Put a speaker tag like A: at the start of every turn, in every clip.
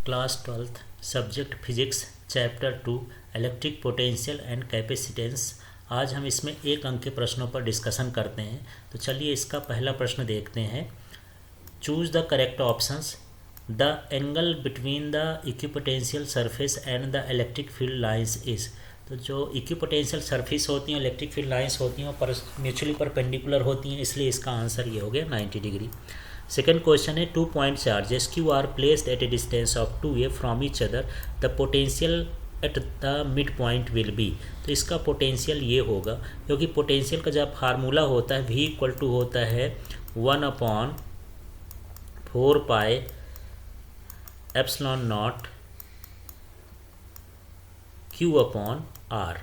A: Class 12th subject physics chapter 2 electric potential and capacitance. आज हम इसमें एक अंक के प्रश्नों पर डिस्कशन करते हैं। तो चलिए इसका पहला प्रश्न देखते हैं। Choose the correct options. The angle between the equipotential surface and the electric field lines is. तो जो इक्विपोटेंशियल सरफेस होती हैं, इलेक्ट्रिक फील्ड लाइंस होती हैं, पर म्यूचुअली परपेंडिकुलर होती हैं, इसलिए इसका आंसर ये हो गया 90 डिग्री। सेकेंड क्वेश्चन है 2 point charges Q R placed at A distance of 2a from each other, the potential at the mid point will be. तो इसका पोटेंशियल ये होगा, क्योंकि पोटेंशियल का जब फार्मूला होता है v इक्वल टू होता है 1/4 pi epsilon naught q upon r।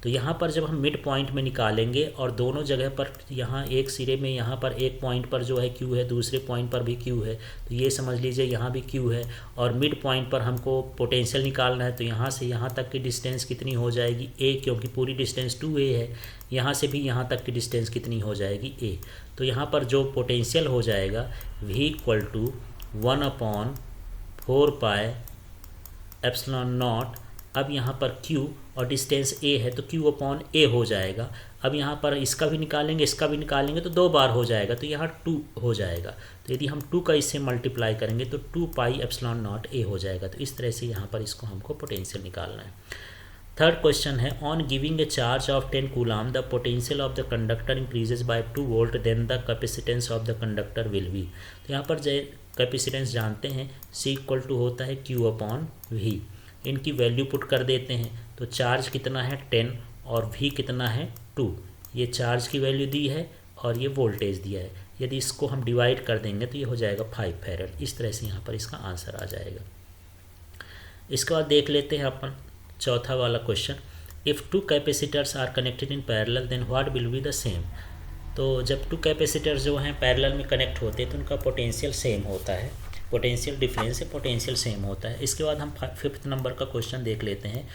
A: तो यहाँ पर जब हम मिड पॉइंट में निकालेंगे और दोनों जगह पर, यहाँ एक सिरे में यहाँ पर एक पॉइंट पर जो है q है, दूसरे पॉइंट पर भी q है, तो ये समझ लीजिए यहाँ भी q है। और मिड पॉइंट पर हमको पोटेंशियल निकालना है, तो यहाँ से यहाँ तक की डिस्टेंस कितनी हो जाएगी a, क्योंकि पूरी डिस्टेंस 2a है। यहाँ से भी यहाँ तक की डिस्टेंस कितनी हो जाएगी a। तो यहाँ पर जो पोटेंशियल हो जाएगा v equal to 1/4 pi epsilon naught. अब यहाँ पर q और डिस्टेंस a है, तो q अपॉन a हो जाएगा। अब यहाँ पर इसका भी निकालेंगे, इसका भी निकालेंगे, तो 2 बार हो जाएगा, तो यहाँ 2 हो जाएगा। तो यदि हम 2 का इससे मल्टीप्लाई करेंगे तो 2 पाई एप्सिलॉन नॉट a हो जाएगा। तो इस तरह से यहाँ पर इसको हमको पोटेंशियल निकालना है। थर्ड क्वेश्चन है on giving a charge of 10 coulomb the potential of the conductor increases by 2 volt then the capacitance of the conductor will be. तो यहाँ पर कैपेसिटेंस जानते हैं c इक्वल टू होता है q अपॉन v। इनकी value put कर देते हैं, तो चार्ज कितना है 10 और v कितना है 2। ये चार्ज की वैल्यू दी है और ये वोल्टेज दिया है। यदि इसको हम डिवाइड कर देंगे तो ये हो जाएगा 5 फैरेड। इस तरह से यहाँ पर इसका आंसर आ जाएगा। इसके बाद देख लेते हैं अपन चौथा वाला question. If 2 capacitors are connected in parallel then what will be the same. तो जब 2 कैपेसिटर्स जो हैं पैरेलल में कनेक्ट होते हैं तो उनका पोटेंशियल सेम होता है। पोटेंशियल डिफरेंस है, पोटेंशियल सेम होता है। इसके बाद हम 5th नंबर का क्वेश्चन देख लेते हैं।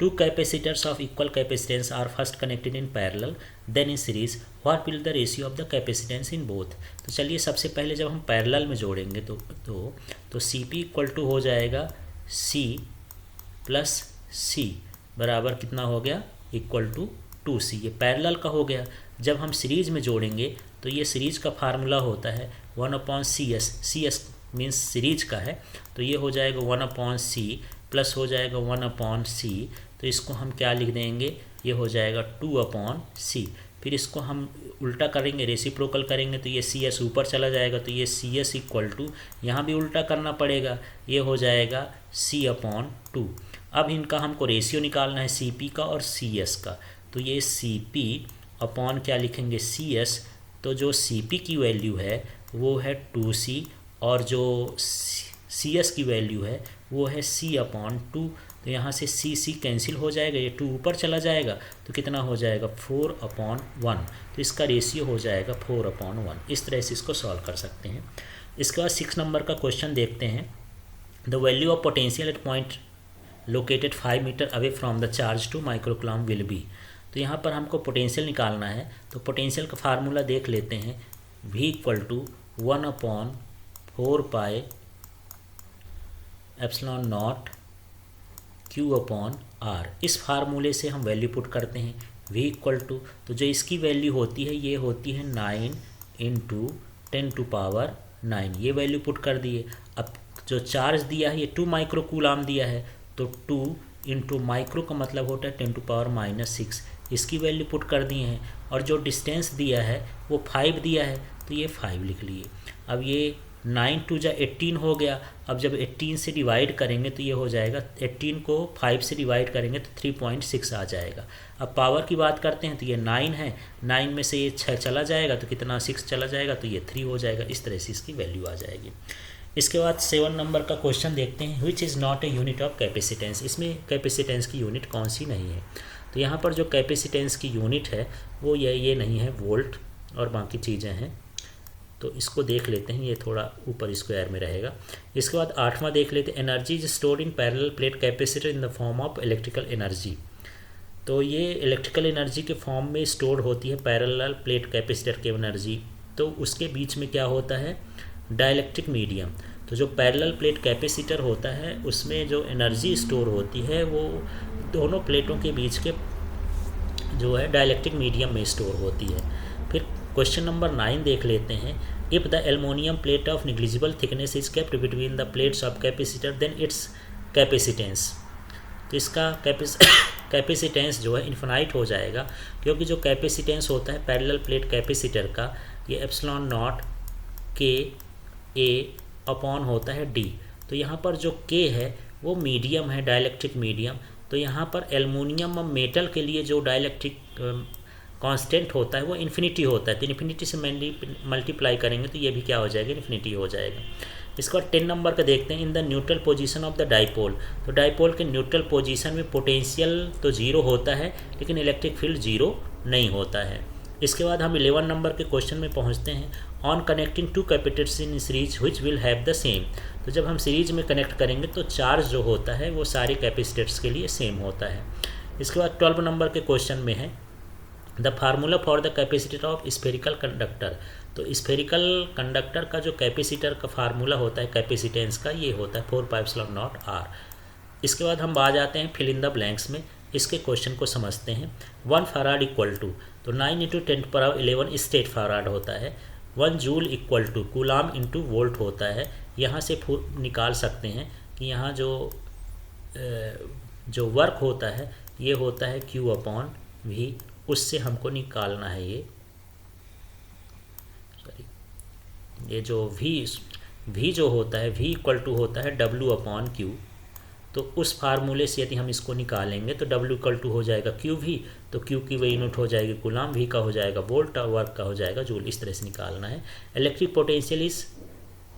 A: 2 capacitors of equal capacitance are first connected in parallel then in series, what will the ratio of the capacitance in both. तो चलिए सबसे पहले जब हम पैरेलल में जोड़ेंगे तो CP इक्वल टू हो जाएगा C प्लस C बराबर कितना हो गया, इक्वल टू 2C। ये पैरेलल का हो गया। जब हम सीरीज में जोड़ेंगे तो ये सीरीज का फार्मूला होता है 1/CS। CS मीन्स सीरीज का है, तो ये हो जाएगा 1/C प्लस हो जाएगा 1/C। तो इसको हम क्या लिख देंगे, ये हो जाएगा 2/C। फिर इसको हम उल्टा करेंगे, रेसिप्रोकल करेंगे, तो ये CS ऊपर चला जाएगा, तो ये CS इक्वल टू, यहाँ भी उल्टा करना पड़ेगा, ये हो जाएगा C/2। अब इनका हमको रेशियो निकालना है CP का और CS का। तो ये CP अपॉन क्या लिखेंगे CS। तो जो CP की वैल्यू है वो है 2C और जो CS की वैल्यू है वो है C/2। तो यहाँ से C कैंसिल हो जाएगा, ये 2 ऊपर चला जाएगा, तो कितना हो जाएगा 4/1। तो इसका रेशियो हो जाएगा 4/1। इस तरह से इसको सॉल्व कर सकते हैं। इसके बाद 6 नंबर का क्वेश्चन देखते हैं। The value of potential at point located 5 metre away from the charge 2 microcoulomb will be. तो यहाँ पर हमको पोटेंशियल निकालना है, तो पोटेंशियल का फार्मूला देख लेते हैं। v equal to 1/4 pi epsilon naught q upon r। इस फार्मूले से हम वैल्यू पुट करते हैं। v इक्वल टू, तो जो इसकी वैल्यू होती है ये होती है 9 × 10⁹ ये वैल्यू पुट कर दिए। अब जो चार्ज दिया है ये 2 माइक्रोकूलम दिया है, तो 2 × माइक्रो का मतलब होता है 10⁻⁻⁶। इसकी वैल्यू पुट कर दिए हैं। और जो डिस्टेंस दिया है वो 5 दिया है, तो ये 5 लिख लिए। अब ये 9 2 जा 18 हो गया। अब जब 18 से डिवाइड करेंगे तो ये हो जाएगा, 18 को 5 से डिवाइड करेंगे तो 3.6 आ जाएगा। अब पावर की बात करते हैं तो ये 9 है, 9 में से ये 6 चला जाएगा तो कितना 6 चला जाएगा, तो ये 3 हो जाएगा। इस तरह से इसकी वैल्यू आ जाएगी। इसके बाद 7 नंबर का क्वेश्चन देखते हैं। Which is not a unit of capacitance. इसमें कैपेसिटेंस की यूनिट कौन सी नहीं है। तो यहाँ पर जो कैपेसिटेंस की यूनिट है वो ये नहीं है, वोल्ट और बाकी चीज़ें हैं। तो इसको देख लेते हैं, ये थोड़ा ऊपर स्क्वायर में रहेगा। इसके बाद 8वां देख लेते हैं। Energy is stored in parallel plate capacitor in the form of electrical energy. तो ये इलेक्ट्रिकल एनर्जी के फॉर्म में स्टोर होती है पैरेलल प्लेट कैपेसिटर की एनर्जी। तो उसके बीच में क्या होता है, डाइलेक्ट्रिक मीडियम। तो जो पैरेलल प्लेट कैपेसिटर होता है उसमें जो एनर्जी स्टोर होती है वो दोनों प्लेटों के बीच के जो है डाइलेक्ट्रिक मीडियम में स्टोर होती है। फिर क्वेश्चन नंबर 9 देख लेते हैं। If the aluminium plate of negligible thickness is kept between the plates of capacitor then its capacitance, तो इसका कैपेसिटेंस जो है इन्फिनाइट हो जाएगा, क्योंकि जो कैपेसिटेंस होता है पैरेलल प्लेट कैपेसिटर का ये एप्सिलॉन नॉट के ए अपॉन होता है डी। तो यहाँ पर जो के है वो मीडियम है, डाइलेक्ट्रिक मीडियम। तो यहाँ पर एल्युमिनियम और मेटल के लिए जो डाइलेक्ट्रिक कांस्टेंट होता है वो इन्फिनिटी होता है, तो इन्फिनिटी से मल्टीप्लाई करेंगे तो ये भी क्या हो जाएगा, इन्फिनिटी हो जाएगा। इसके बाद 10 नंबर का देखते हैं। In the neutral position of the dipole, तो डाइपोल के न्यूट्रल पोजीशन में पोटेंशियल तो जीरो होता है लेकिन इलेक्ट्रिक फील्ड जीरो नहीं होता है। इसके बाद हम 11 नंबर के क्वेश्चन में पहुंचते हैं। On connecting two capacitors in series which will have the same, तो जब हम सीरीज में कनेक्ट करेंगे तो चार्ज जो होता है वो सारे कैपेसिटर्स के लिए सेम होता है। इसके बाद 12 नंबर के क्वेश्चन में है the formula for the capacitor of spherical conductor, तो स्फेरिकल कंडक्टर का जो कैपेसिटर का फार्मूला होता है कैपेसिटेंस का ये होता है 4πε0 r। इसके बाद हम आ जाते हैं फिल इन द ब्लैंक्स में। इसके क्वेश्चन को समझते हैं। 1 फराड इक्वल टू, तो 9 × 10⁻11 स्टेट फराड होता है। 1 joule equal to coulomb into volt होता है। यहाँ से निकाल सकते हैं कि यहाँ जो वर्क होता है ये होता है Q/V, उससे हमको निकालना है ये जो V जो होता है V इक्वल टू होता है W/Q। तो उस फार्मूले से यदि हम इसको निकालेंगे तो W इक्वल टू हो जाएगा QV, तो Q की वही यूनिट हो जाएगी कूलाम, V का हो जाएगा वोल्ट और वर्क का हो जाएगा जूल। इस तरह से निकालना है। Electric potential is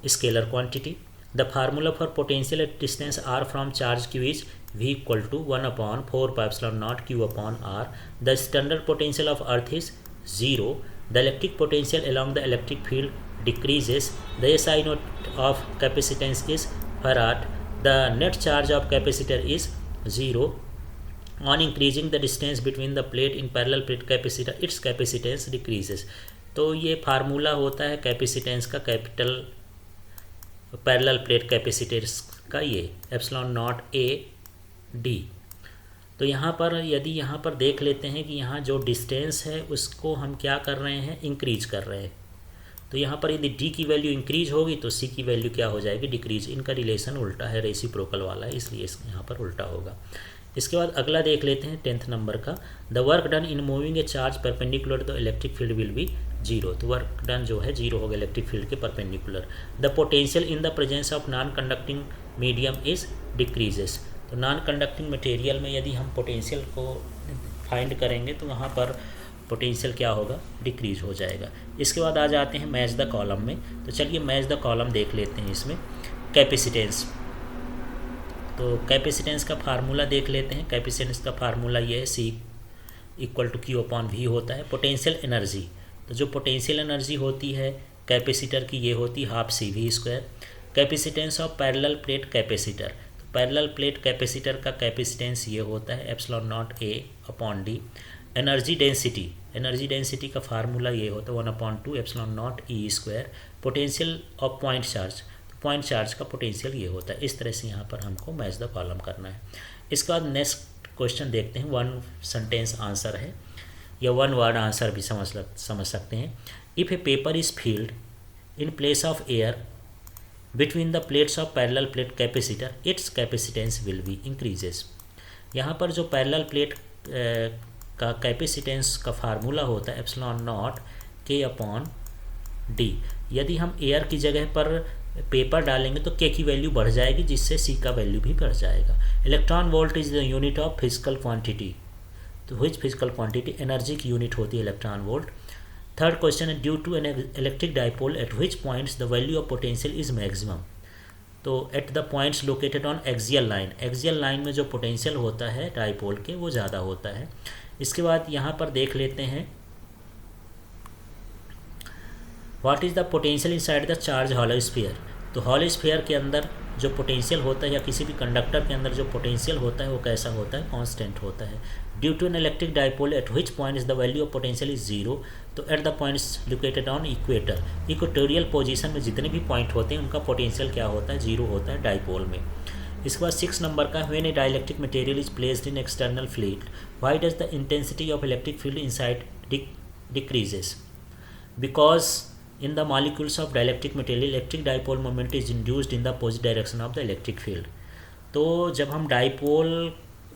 A: scalar quantity. The formula for potential at distance r from charge Q is V equal to 1/4πε0 Q/r। The standard potential of earth is 0। The electric potential along the electric field decreases. The SI unit of capacitance is farad. The net charge of capacitor is 0. On increasing the distance between the plate in parallel plate capacitor, its capacitance decreases. तो ये formula होता है capacitance का capital parallel plate capacitors का, ये ε0 A D। तो यहाँ पर यदि यहाँ पर देख लेते हैं कि यहाँ जो डिस्टेंस है उसको हम क्या कर रहे हैं, इंक्रीज कर रहे हैं। तो यहाँ पर यदि D की वैल्यू इंक्रीज होगी तो C की वैल्यू क्या हो जाएगी, डिक्रीज। इनका रिलेशन उल्टा है, रेसिप्रोकल वाला है, इसलिए यहाँ पर उल्टा होगा। इसके बाद अगला देख लेते हैं 10th नंबर का। The work done in moving A charge perpendicular the electric field will be 0, तो वर्क डन जो है 0 होगा इलेक्ट्रिक फील्ड के perpendicular. The potential in the presence of non conducting medium is decreases, तो non conducting material में यदि हम potential को फाइंड करेंगे तो वहाँ पर पोटेंशियल क्या होगा, डिक्रीज हो जाएगा। इसके बाद आ जाते हैं मैच द कॉलम में। तो चलिए मैच द कॉलम देख लेते हैं। इसमें कैपेसिटेंस, तो कैपेसिटेंस का फार्मूला देख लेते हैं। कैपेसिटेंस का फार्मूला ये है C इक्वल टू Q/V होता है। पोटेंशियल एनर्जी, तो जो पोटेंशियल एनर्जी होती है कैपेसिटर की ये होती है 12CV²। Capacitance of parallel plate capacitor, तो पैरेलल प्लेट कैपेसिटर का कैपेसिटेंस ये होता है ε0 A/D। एनर्जी डेंसिटी का फार्मूला ये होता है 1/2 ε0 E²। Potential of point charge, तो पॉइंट चार्ज का पोटेंशियल ये होता है। इस तरह से यहाँ पर हमको मैच द कॉलम करना है। इसके बाद नेक्स्ट क्वेश्चन देखते हैं। 1 सेंटेंस आंसर है या 1 वर्ड आंसर भी समझ सकते हैं। If A paper is field in place of air between the plates of parallel plate capacitor, it's capacitance will be increases. यहाँ पर जो पैरेलल प्लेट का कैपेसिटेंस का फार्मूला होता है ε0 K/D। यदि हम एयर की जगह पर पेपर डालेंगे तो K की वैल्यू बढ़ जाएगी, जिससे C का वैल्यू भी बढ़ जाएगा। Electron volt is the unit of physical quantity, तो व्हिच फिजिकल क्वांटिटी, एनर्जी की यूनिट होती है इलेक्ट्रॉन वोल्ट। थर्ड क्वेश्चन है due to an electric dipole at which points the value of potential is maximum, तो at the points located on axial line, axial line में जो potential होता है dipole के वो ज़्यादा होता है। इसके बाद यहाँ पर देख लेते हैं what is the potential inside the charge hollow sphere, तो हॉलो स्फीयर के अंदर जो पोटेंशियल होता है या किसी भी कंडक्टर के अंदर जो पोटेंशियल होता है वो कैसा होता है, कांस्टेंट होता है। Due to an electric dipole at which point is the value of potential is zero, तो at the points located on equator, equatorial position में जितने भी पॉइंट होते हैं उनका पोटेंशियल क्या होता है, जीरो होता है डाइपोल में। इसके बाद 6 नंबर का, when A dielectric material is placed in external field why does the intensity of electric field inside decreases, because in the molecules of dielectric material electric dipole moment is induced in the opposite direction of the electric field। तो जब हम dipole,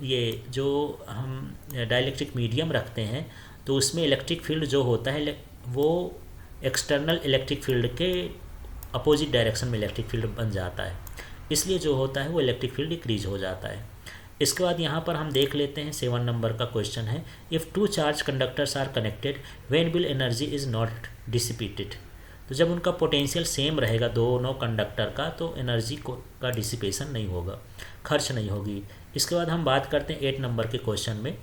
A: ये जो हम dielectric medium रखते हैं तो उसमें इलेक्ट्रिक फील्ड जो होता है वो एक्सटर्नल इलेक्ट्रिक फील्ड के अपोजिट डायरेक्शन में इलेक्ट्रिक फील्ड बन जाता है, इसलिए जो होता है वो इलेक्ट्रिक फील्ड डिक्रीज हो जाता है। इसके बाद यहाँ पर हम देख लेते हैं 7 नंबर का क्वेश्चन है, if two charge conductors are connected when will energy is not dissipated. तो जब उनका पोटेंशियल सेम रहेगा दोनों कंडक्टर का तो एनर्जी का डिसिपेशन नहीं होगा, खर्च नहीं होगी। इसके बाद हम बात करते हैं 8 नंबर के क्वेश्चन में।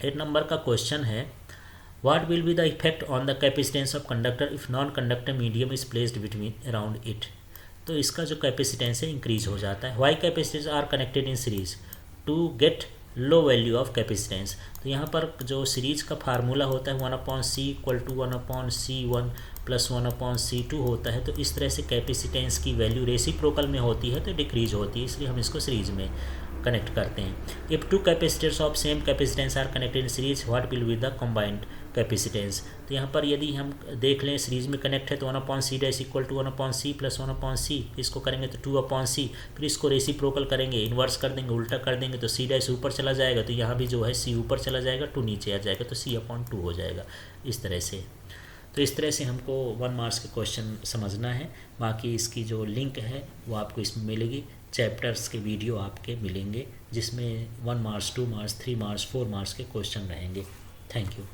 A: 8 नंबर का क्वेश्चन है, what will be the effect on the capacitance of conductor if non conductor medium is placed between around it. तो इसका जो कैपेसिटेंस है इंक्रीज हो जाता है। Why capacitance are connected in series to get low value of capacitance. तो यहाँ पर जो सीरीज का फार्मूला होता है 1/c equal to 1/c1 plus 1/c2 होता है, तो इस तरह से कैपेसिटेंस की वैल्यू रेसिप्रोकल में होती है तो डिक्रीज होती है, इसलिए हम इसको सीरीज में कनेक्ट करते हैं। If two capacitors of same capacitance are connected in series what will be the combined capacitance. तो यहाँ पर यदि हम देख लें सीरीज में कनेक्ट है तो 1/c dash equal to 1/c plus 1/c, इसको करेंगे तो 2/c, फिर इसको रेसिप्रोकल करेंगे, इन्वर्स कर देंगे, उल्टा कर देंगे तो c डैश ऊपर चला जाएगा, तो यहाँ भी जो है c ऊपर चला जाएगा, 2 नीचे आ जाएगा, तो c/2 हो जाएगा इस तरह से। तो इस तरह से हमको 1 मार्क्स के क्वेश्चन समझना है। बाकी इसकी जो लिंक है वो आपको इसमें मिलेगी, चैप्टर्स के वीडियो आपके मिलेंगे जिसमें 1 मार्क्स, 2 मार्क्स, 3 मार्क्स, 4 मार्क्स के क्वेश्चन रहेंगे। Thank you.